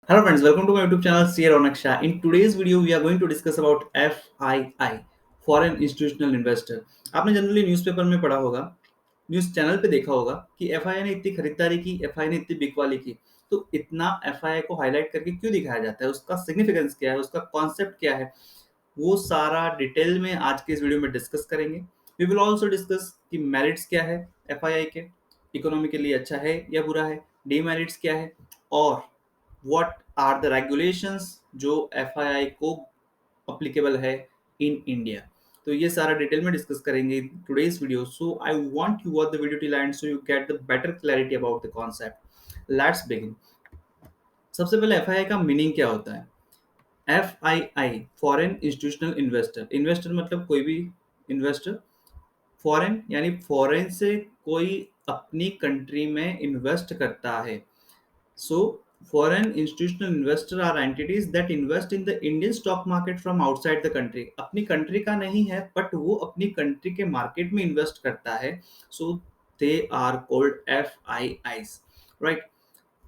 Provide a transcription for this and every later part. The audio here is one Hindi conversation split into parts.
Hello friends, welcome to my YouTube channel CA Ronak Shah. In today's video, we are going to discuss about FII, Foreign Institutional Investor. आपने जनरली न्यूज़पेपर में पढ़ा होगा, न्यूज़ चैनल पे देखा होगा कि एफआईआई ने इतनी खरीदारी की, एफआईआई ने इतनी बिक वाली की। तो इतना एफआईआई को हाईलाइट करके क्यों दिखाया जाता है, उसका सिग्निफिकेंस क्या है, उसका कॉन्सेप्ट क्या है, वो सारा डिटेल में आज के इस वीडियो में डिस्कस करेंगे। वी विल ऑल्सो डिस्कस कि मेरिट्स क्या है एफआईआई के, इकोनॉमी के लिए अच्छा है या बुरा है, डीमेरिट्स क्या है, और व्हाट आर द रेगुलेशंस जो एफआईआई को अप्लीकेबल है इन इंडिया। तो ये सारा डिटेल में डिस्कस करेंगे today's video. So I want you watch the video till and so you get the better clarity about the concept. Let's begin. सबसे पहले एफआईआई का मीनिंग क्या होता है। FII foreign institutional investor, investor मतलब कोई भी इन्वेस्टर, फॉरेन यानी फॉरेन से कोई अपनी कंट्री में इन्वेस्ट करता है। So foreign institutional investor are entities that invest in the Indian stock market from outside the country. अपनी कंट्री का नहीं है बट वो अपनी कंट्री के मार्केट में इन्वेस्ट करता है। So they are called FIIs, right.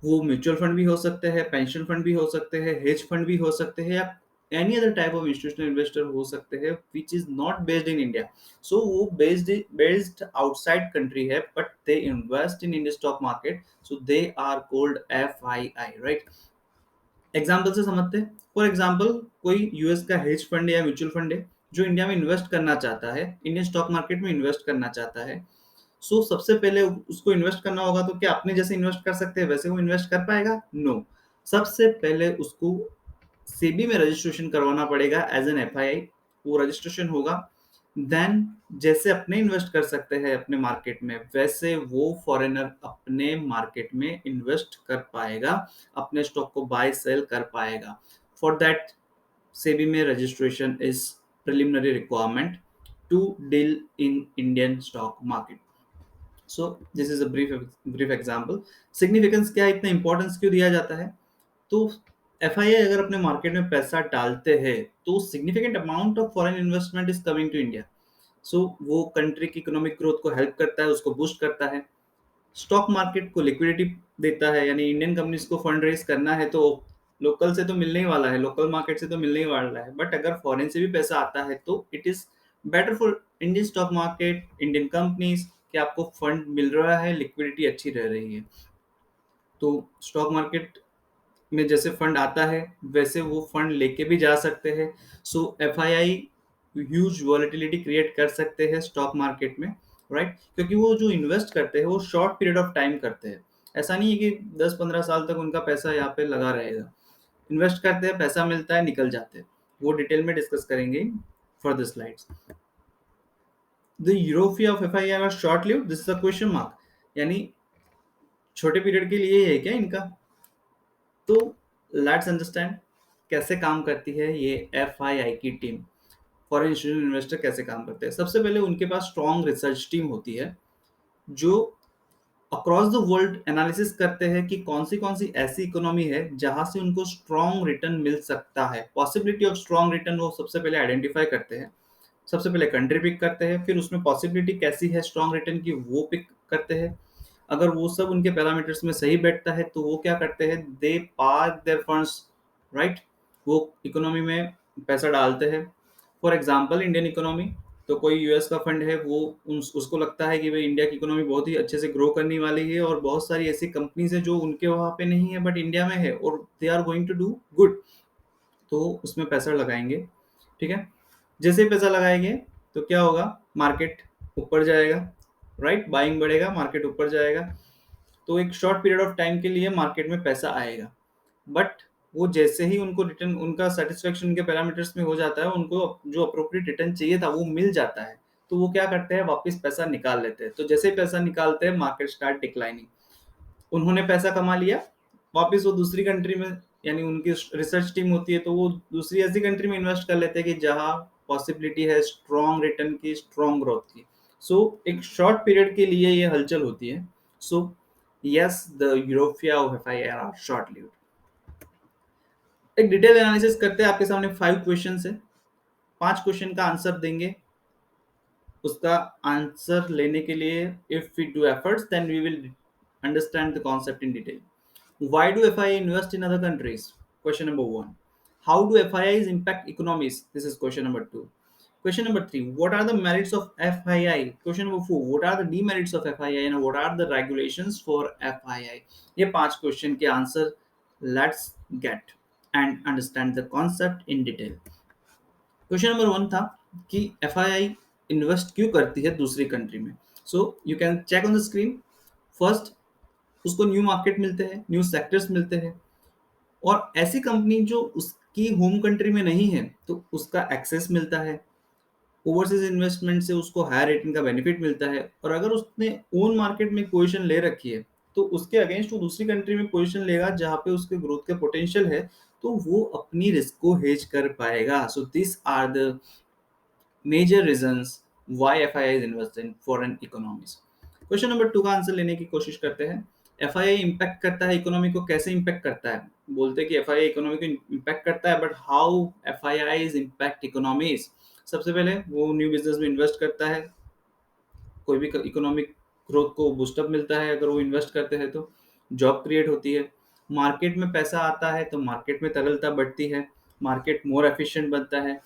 वो म्यूचुअल फंड भी हो सकते हैं, पेंशन फंड भी हो सकते हैं, हेज फंड भी हो सकते हैं, या any other type of institutional investor हो सकते हैं which is not based in India. So वो बेस्ड आउटसाइड कंट्री है but they invest in Indian stock market, so they are called FII, right. Example से समझते हैं। फॉर एग्जाम्पल, कोई यूएस का हेज फंड या म्यूचुअल फंड है जो इंडिया में इन्वेस्ट करना चाहता है, इंडियन स्टॉक मार्केट में इन्वेस्ट करना चाहता है। सो सबसे पहले उसको इन्वेस्ट करना होगा, तो क्या अपने जैसे इन्वेस्ट कर सकते हैं वैसे वो इन्वेस्ट कर पाएगा? नो। सबसे पहले उसको सेबी में रजिस्ट्रेशन करवाना पड़ेगा एज एन एफआईआई। वो रजिस्ट्रेशन होगा, देन जैसे अपने इन्वेस्ट कर सकते हैं अपने मार्केट में, वैसे वो फॉरेनर अपने मार्केट में इन्वेस्ट कर पाएगा, अपने स्टॉक को बाय सेल कर पाएगा। फॉर दैट सेबी में registration is preliminary requirement to deal in Indian stock market. So this is a brief example. Significance क्या है, इतना इंपॉर्टेंस क्यों दिया जाता है? तो एफआईआई अगर अपने मार्केट में पैसा डालते हैं तो significant amount of foreign investment is coming to India. So वो कंट्री की इकोनॉमिक ग्रोथ को हेल्प करता है, उसको बूस्ट करता है। स्टॉक मार्केट को लिक्विडिटी देता है, यानी इंडियन कंपनीज को फंड रेज करना है तो लोकल से तो मिलने ही वाला है, लोकल मार्केट से तो मिलने ही वाला है, बट अगर फॉरेन से भी पैसा आता है तो it is better for Indian stock market, Indian companies, कि आपको फंड मिल रहा है, लिक्विडिटी अच्छी रह रही है। तो स्टॉक मार्केट में जैसे फंड आता है वैसे वो फंड लेके भी जा सकते हैं। सो एफआईआई ह्यूज वॉलेटिलिटी क्रिएट कर सकते हैं स्टॉक मार्केट में, राइट। क्योंकि वो जो इन्वेस्ट करते हैं वो शॉर्ट पीरियड ऑफ टाइम करते हैं। ऐसा नहीं है कि 10-15 साल तक उनका पैसा यहाँ पे लगा रहेगा। इन्वेस्ट करते हैं, पैसा मिलता है, निकल जाते हैं। वो डिटेल में डिस्कस करेंगे फॉर द स्लाइड्स। द यूरोपिया of FII are short lived, this is a question mark, यानी छोटे पीरियड के लिए है क्या इनका? तो लेट्स अंडरस्टैंड कैसे काम करती है ये एफआईआई की टीम। फॉरेन इंस्टीट्यूशनल इन्वेस्टर कैसे काम करते हैं? सबसे पहले उनके पास स्ट्रॉन्ग रिसर्च टीम होती है जो अक्रॉस द वर्ल्ड एनालिसिस करते हैं कि कौन सी ऐसी इकोनॉमी है जहां से उनको स्ट्रॉन्ग रिटर्न मिल सकता है। पॉसिबिलिटी ऑफ स्ट्रॉन्ग रिटर्न वो सबसे पहले आइडेंटिफाई करते हैं। सबसे पहले कंट्री पिक करते हैं, फिर उसमें पॉसिबिलिटी कैसी है स्ट्रॉन्ग रिटर्न की वो पिक करते हैं। अगर वो सब उनके पैरामीटर्स में सही बैठता है तो वो क्या करते हैं, दे पार्क देयर फंड्स, राइट। वो इकोनॉमी में पैसा डालते हैं। फॉर एग्जांपल इंडियन इकोनॉमी, तो कोई यूएस का फंड है, वो उसको लगता है कि भाई इंडिया की इकोनॉमी बहुत ही अच्छे से ग्रो करने वाली है और बहुत सारी ऐसी कंपनीज है जो उनके वहाँ पे नहीं है बट इंडिया में है और they are going to do good, तो उसमें पैसा लगाएंगे। ठीक है। जैसे ही पैसा लगाएंगे तो क्या होगा, मार्केट ऊपर जाएगा, राइट। बाइंग बढ़ेगा, मार्केट ऊपर जाएगा। तो एक शॉर्ट पीरियड ऑफ टाइम के लिए मार्केट में पैसा आएगा, बट वो जैसे ही उनको रिटर्न, उनका सेटिस्फेक्शन उनके पैरामीटर्स में हो जाता है, उनको जो अप्रोप्रिएट रिटर्न चाहिए था वो मिल जाता है, तो वो क्या करते हैं, वापस पैसा निकाल लेते हैं। तो जैसे ही पैसा निकालते हैं मार्केट स्टार्ट डिक्लाइनिंग। उन्होंने पैसा कमा लिया, वापस वो दूसरी कंट्री में, यानी उनकी रिसर्च टीम होती है तो वो दूसरी ऐसी कंट्री में इन्वेस्ट कर लेते हैं कि जहां पॉसिबिलिटी है स्ट्रॉन्ग रिटर्न की, स्ट्रॉन्ग ग्रोथ की। सो एक शॉर्ट पीरियड के लिए ये हलचल होती है। सो यस, द यूरोपिया of FIR are short lived. एक डिटेल एनालिसिस करते हैं। आपके सामने 5 क्वेश्चन है, 5 क्वेश्चन का आंसर देंगे। उसका आंसर लेने के लिए if we do efforts then we will understand the concept in detail. Why do FII invest in other countries? Question number one. How do FIIs impact economies? This is question number two. Question number three. What are the merits of FII? Question number four. What are the demerits of FII and what are the regulations for FII? ये पांच क्वेश्चन के answer let's get and understand the concept in detail. Question number one था कि FII इन्वेस्ट क्यों करती है दूसरी कंट्री में. So you can check on the screen. First, उसको न्यू मार्केट मिलते हैं, न्यू सेक्टर्स मिलते हैं, और ऐसी कंपनी जो उसकी होम कंट्री में नहीं है तो उसका एक्सेस मिलता है. ओवरसीज इन्वेस्टमेंट से उसको हायर रेटिंग का बेनिफिट मिलता है, और अगर उसने ओन मार्केट में पोजीशन ले रखी है तो उसके अगेंस्ट वो दूसरी कंट्री में पोजीशन लेगा जहां पे उसके ग्रोथ के पोटेंशियल है, तो वो अपनी रिस्क को हेज कर पाएगा. So this are the major reasons why FII invest in foreign economies. Question number two का आंसर लेने की कोशिश करते हैं. एफआईआई इंपैक्ट करता है इकोनॉमी को, कैसे इंपैक्ट करता है? बोलते हैं कि एफआईआई इकोनॉमी को इंपैक्ट करता है, but how FII impact economies? सबसे पहले वो न्यू बिजनेस में इन्वेस्ट करता है. कोई भी इकोनॉमिक ग्रोथ को बूस्टअप मिलता है अगर वो इन्वेस्ट करते हैं तो. जॉब क्रिएट होती है. मार्केट में पैसा आता है तो मार्केट में तरलता बढ़ती है. मार्केट मोर एफिशिएंट बनता है.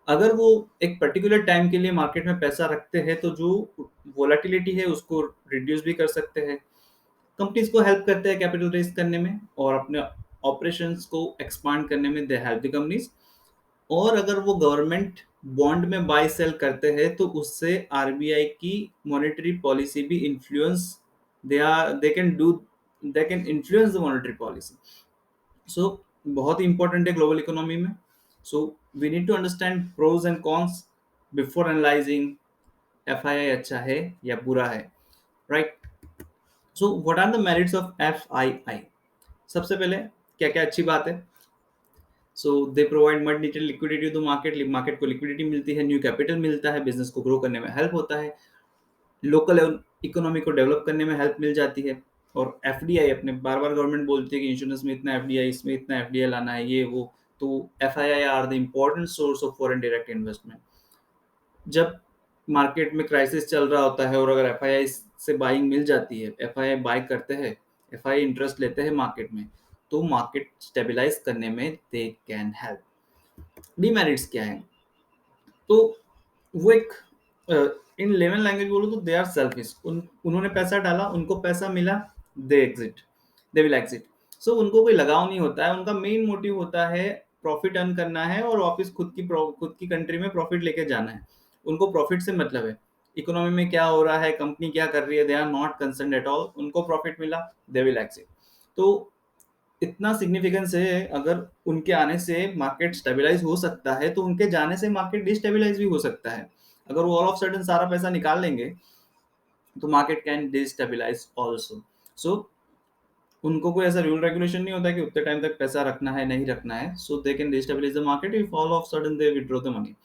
अगर वो एक पर्टिकुलर टाइम के लिए मार्केट में पैसा रखते हैं तो जो वोलेटिलिटी है उसको रिड्यूस भी कर सकते हैं. कंपनीज को हेल्प करते हैं कैपिटल रेज करने में और अपने ऑपरेशंस को एक्सपांड करने में. They help the companies. और अगर वो गवर्नमेंट बॉन्ड में बाय सेल करते हैं तो उससे आरबीआई की मॉनेटरी पॉलिसी भी influence, they can influence the monetary policy. So बहुत ही इंपॉर्टेंट है ग्लोबल इकोनॉमी में. So we need to understand pros and cons before analysing FII अच्छा है या बुरा है, right? So what are the merits of FII? सबसे पहले क्या क्या अच्छी बात है? So they provide much needed liquidity to market. Market को लिक्विडिटी मिलती है, न्यू कैपिटल मिलता है, बिजनेस को ग्रो करने में हेल्प होता है, लोकल इकोनॉमी को डेवलप करने में हेल्प मिल जाती है. और एफडीआई, अपने बार बार गवर्नमेंट बोलती है कि इंश्योरेंस में इतना एफडीआई, इसमें इतना एफडीआई लाना है, ये वो. तो FII are the important source of foreign direct investment. जब मार्केट में क्राइसिस चल रहा होता है और अगर एफआईआई से बाइंग मिल जाती है, एफआईआई बाय करते हैं, एफआईआई इंटरेस्ट लेते हैं मार्केट में, तो मार्केट स्टेबलाइज करने में दे कैन हेल्प. डीमेरिट्स क्या है? तो वो एक इन लेमन लैंग्वेज बोलो तो दे आर सेल्फिश. उन्होंने पैसा डाला, उनको पैसा मिला, दे एग्जिट, दे विल एग्जिट. सो उनको कोई लगाव नहीं होता है. उनका मेन मोटिव होता है प्रॉफिट अर्न करना है और वापस खुद की कंट्री में प्रॉफिट लेके जाना है. उनको प्रॉफिट से मतलब है. इकोनॉमी में क्या हो रहा है, कंपनी क्या कर रही है, they are not concern at all. उनको प्रॉफिट मिला, दे विल एग्जिट. तो इतना सिग्निफिकेंस है. अगर उनके आने से मार्केट स्टेबलाइज हो सकता है तो उनके जाने से मार्केट डिस्टेबलाइज भी हो सकता है. अगर वो ऑल ऑफ सडन सारा पैसा निकाल लेंगे तो मार्केट कैन डिस्टेबलाइज ऑल्सो. सो उनको कोई ऐसा रूल रेगुलेशन नहीं होता कि उतने टाइम तक पैसा रखना है नहीं रखना है. So they can destabilise the market if all of sudden they withdraw the money.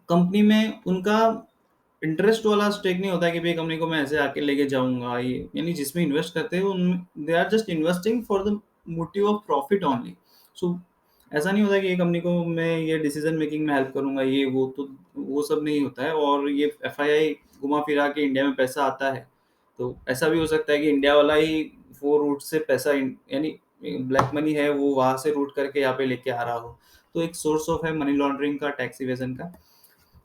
Company में उनका इंटरेस्ट वाला स्टेक नहीं होता है कि भाई कंपनी को मैं ऐसे आके लेके जाऊंगा. ये यानी जिसमें इन्वेस्ट करते हैं उन they are just investing for the motive of profit only. So ऐसा नहीं होता कि ये कंपनी को मैं ये डिसीजन मेकिंग में हेल्प करूंगा, ये वो. तो वो सब नहीं होता है. और ये एफआईआई घुमा फिरा के इंडिया में पैसा आता है तो ऐसा भी हो सकता है कि इंडिया वाला ही वो रूट से पैसा यानी ब्लैक मनी है वो वहां से रूट करके यहाँ पे लेके आ रहा हो. तो एक सोर्स ऑफ है मनी लॉन्ड्रिंग का, टैक्स इवेजन का.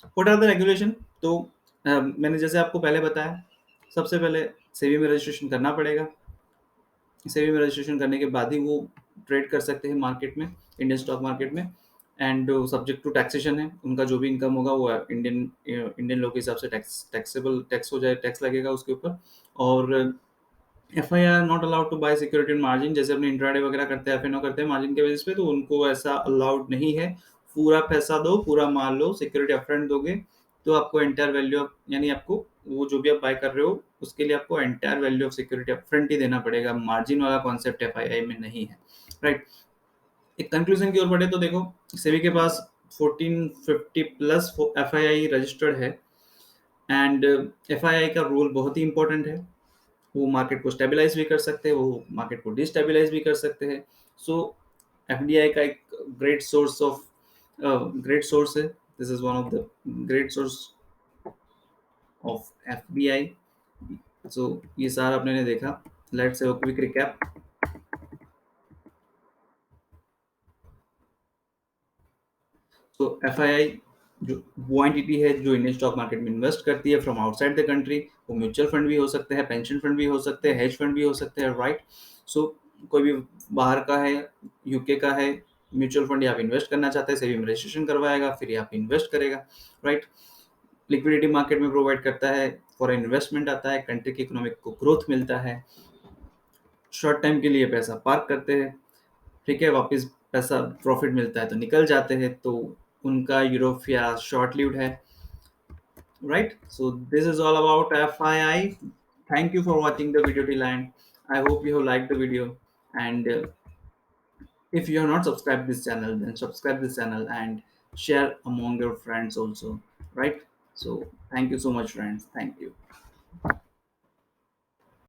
What are the regulation? तो मैंने जैसे आपको पहले बताया, सबसे पहले सेबी में रजिस्ट्रेशन करना पड़ेगा. सेबी में रजिस्ट्रेशन करने के बाद ही वो ट्रेड कर सकते हैं मार्केट में, इंडियन स्टॉक मार्केट में. एंड सब्जेक्ट टू टैक्सेशन है. उनका जो भी इनकम होगा वो इंडियन लोग के हिसाब से टैक्सेबल टैक्स हो जाए, टैक्स लगेगा उसके ऊपर. और F I are not allowed to buy security in margin. जैसे अपने इंट्राडे वगैरह करते हैं, एफएनओ करते हैं मार्जिन के बेसिस पे, तो उनको ऐसा अलाउड नहीं है. पूरा पैसा दो, पूरा माल लो, सिक्योरिटी अपफ्रंट दोगे तो आपको एंटायर वैल्यू ऑफ, यानी आपको वो जो भी आप बाय कर रहे हो उसके लिए आपको entire value of security upfront ही देना पड़ेगा. मार्जिन वाला कॉन्सेप्ट एफआईआई में नहीं है, राइट? एक कंक्लूजन की ओर बढ़े तो देखो, सेबी के पास 1450 प्लस एफआईआई रजिस्टर्ड है. एंड एफआईआई का रोल बहुत ही इंपॉर्टेंट है. वो मार्केट को स्टेबलाइज भी कर सकते हैं, वो मार्केट को डिस्टेबलाइज भी कर सकते हैं. सो एफडीआई का एक ग्रेट सोर्स है. This is one of the great source of FDI. So ये सारा आपने देखा. Let's have a quick recap. तो एफ आई आई जो वो एंटिटी है जो इंडियन स्टॉक मार्केट में इन्वेस्ट करती है फ्रॉम आउटसाइड द कंट्री। वो म्यूचुअल फंड भी हो सकते हैं, पेंशन फंड भी हो सकते हैं, हेज फंड भी हो सकते हैं, राइट। सो कोई भी बाहर का है, यूके का है म्यूचुअल फंड, या आप इन्वेस्ट करना चाहते हैं, सेबी में रजिस्ट्रेशन करवाएगा, फिर ये आप इन्वेस्ट करेगा, राइट। लिक्विडिटी मार्केट में प्रोवाइड करता है, फॉरेन इन्वेस्टमेंट आता है, कंट्री की इकोनॉमिक को ग्रोथ मिलता है, शॉर्ट टाइम के लिए पैसा पार्क करते हैं, ठीक है, वापस पैसा प्रॉफिट मिलता है तो निकल जाते हैं, तो उनका यूरोप या शॉर्ट लिव्ड है, right? So this is all about FII. Thank you for watching the video till end. I hope you have liked the video, and if you have not subscribed this channel, then subscribe this channel and share among your friends also, right? So thank you so much, friends. Thank you.